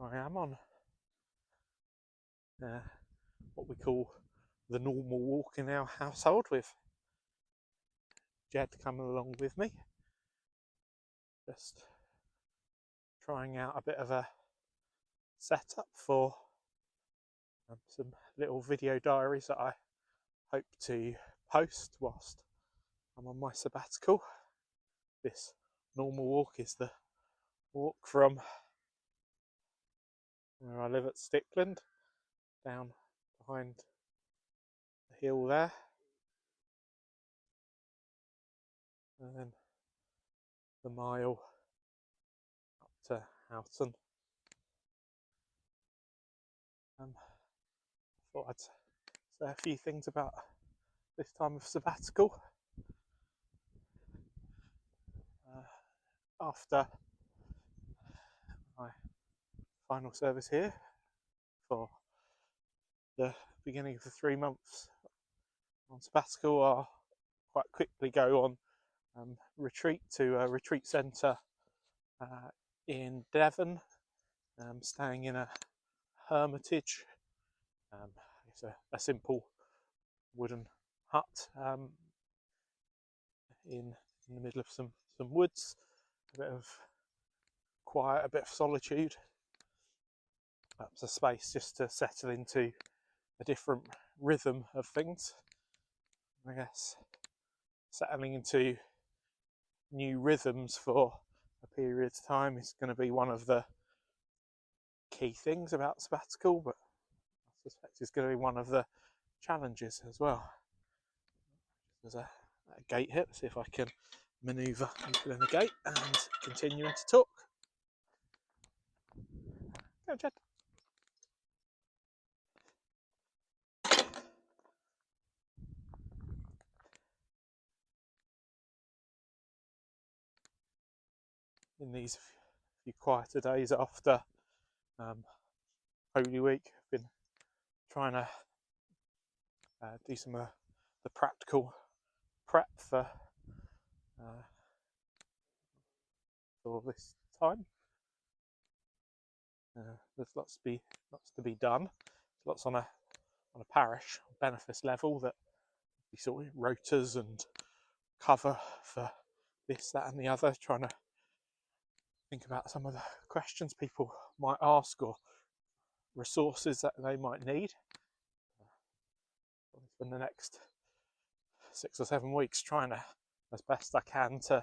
I am on what we call the normal walk in our household, with Jed coming along with me, just trying out a bit of a setup for some little video diaries that I hope to post whilst I'm on my sabbatical. This normal walk is the walk from where I live at Stickland down behind the hill there, and then the mile up to Houghton. I thought I'd say a few things about this time of sabbatical. After my final service here for the beginning of the 3 months on sabbatical, I'll quite quickly go on retreat to a retreat centre in Devon, staying in a hermitage. It's a simple wooden hut in the middle of some woods, a bit of quiet, a bit of solitude, perhaps a space just to settle into a different rhythm of things. I guess settling into new rhythms for a period of time is going to be one of the key things about sabbatical, but I suspect it's going to be one of the challenges as well. There's a gate here, see if I can manoeuvre opening the gate and continuing to talk. Go, Jed. In these few quieter days after Holy Week, I've been trying to do some of the practical prep for this time. There's lots to be done. Lots on a parish benefice level that we sort of rotas and cover for this, that, and the other. Trying to think about some of the questions people might ask or resources that they might need. I'll spend the next 6 or 7 weeks trying to, as best I can, to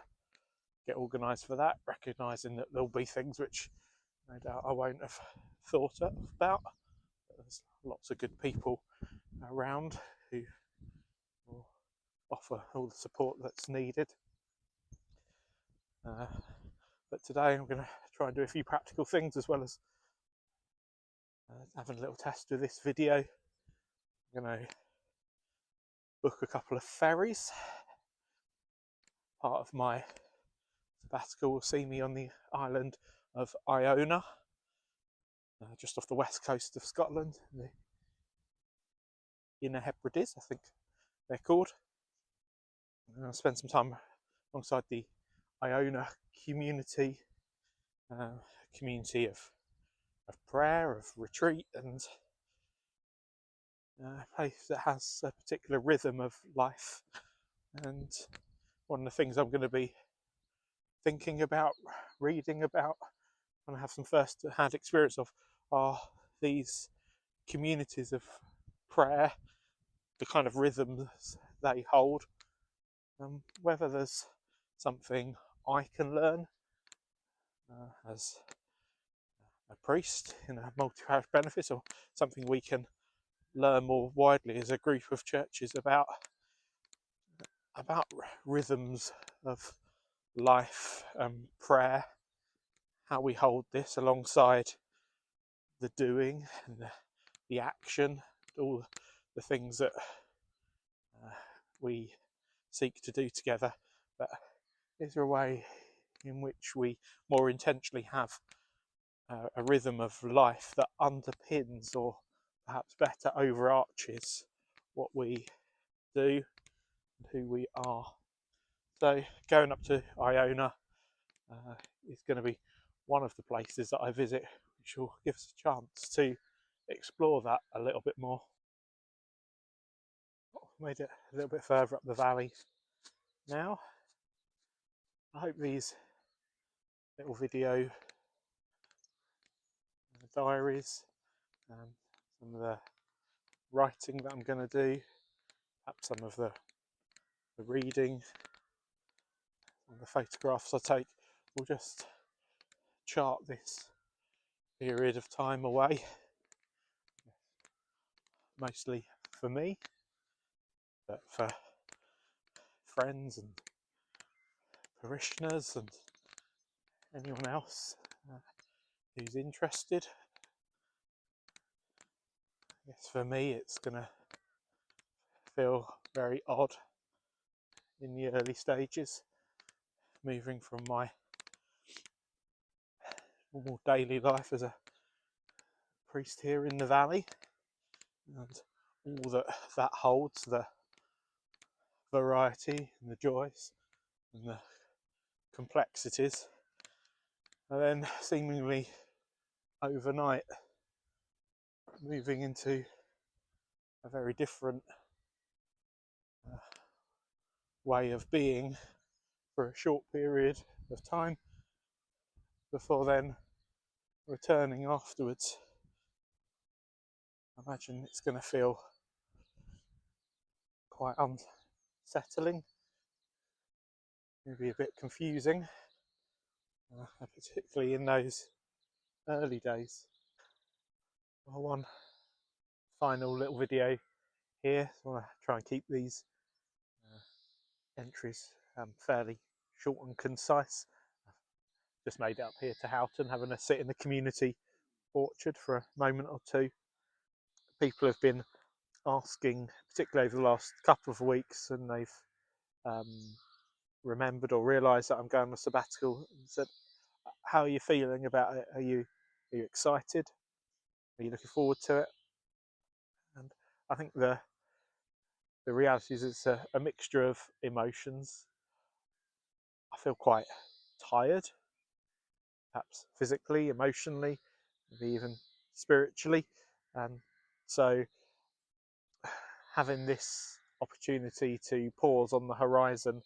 get organised for that, recognising that there'll be things which no doubt I won't have thought about. But there's lots of good people around who will offer all the support that's needed. But today I'm going to try and do a few practical things, as well as having a little test with this video. I'm going to book a couple of ferries. Part of my sabbatical will see me on the island of Iona, just off the west coast of Scotland, the Inner Hebrides, I think they're called. I'll spend some time alongside the Iona community, community of prayer, of retreat, and a place that has a particular rhythm of life. And one of the things I'm going to be thinking about, reading about, and have some first-hand experience of are these communities of prayer, the kind of rhythms they hold, whether there's something I can learn as a priest in a multi-parish benefice, or something we can learn more widely as a group of churches about rhythms of life and prayer, how we hold this alongside the doing and the action, all the things that we seek to do together. But is there a way in which we more intentionally have a rhythm of life that underpins, or perhaps better overarches, what we do and who we are? So going up to Iona is going to be one of the places that I visit, which will give us a chance to explore that a little bit more. Made it a little bit further up the valley now. I hope these little video diaries and some of the writing that I'm going to do, perhaps some of the reading and the photographs I take, will just chart this period of time away, mostly for me, but for friends and parishioners and anyone else who's interested. I guess for me it's going to feel very odd in the early stages, moving from my normal daily life as a priest here in the valley and all that holds, the variety and the joys and the complexities, and then seemingly overnight moving into a very different way of being for a short period of time, before then returning afterwards. I imagine it's going to feel quite unsettling, maybe a bit confusing, particularly in those early days. Well, one final little video here. I want to try and keep these entries fairly short and concise. Just made it up here to Houghton, having a sit in the community orchard for a moment or two. People have been asking, particularly over the last couple of weeks, and they've remembered or realised that I'm going on a sabbatical, and said, "How are you feeling about it? Are you excited? Are you looking forward to it?" And I think the reality is it's a mixture of emotions. I feel quite tired, perhaps physically, emotionally, maybe even spiritually, and so having this opportunity to pause on the horizon,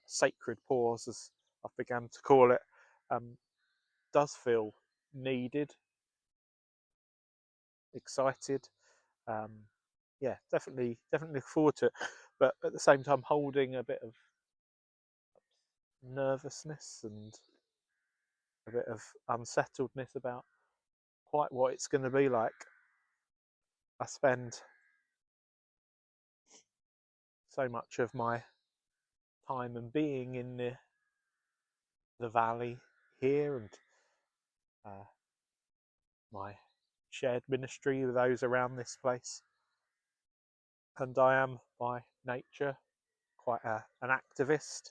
sacred pause as I've begun to call it, does feel needed, excited. Yeah, definitely look forward to it, but at the same time holding a bit of nervousness and a bit of unsettledness about quite what it's going to be like. I spend so much of my time and being in the valley here, and my shared ministry with those around this place, and I am by nature quite an activist,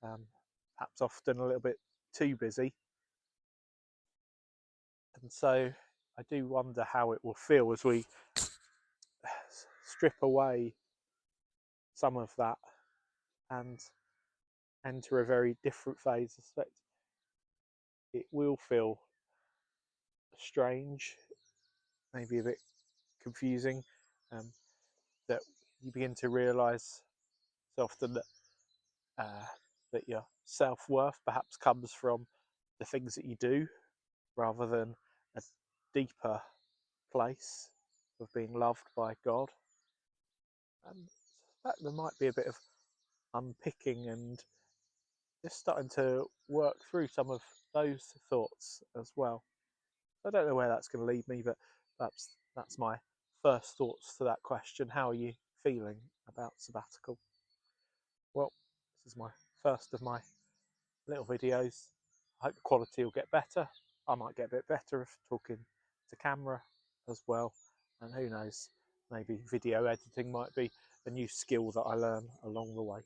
perhaps often a little bit too busy, and so I do wonder how it will feel as we strip away some of that and enter a very different phase. I suspect it will feel strange, maybe a bit confusing, that you begin to realise so often that your self-worth perhaps comes from the things that you do rather than a deeper place of being loved by God. And there might be a bit of unpicking and just starting to work through some of those thoughts as well. I don't know where that's going to lead me, but perhaps that's my first thoughts to that question. How are you feeling about sabbatical? Well, this is my first of my little videos. I hope the quality will get better. I might get a bit better if talking to camera as well, and who knows, maybe video editing might be a new skill that I learn along the way.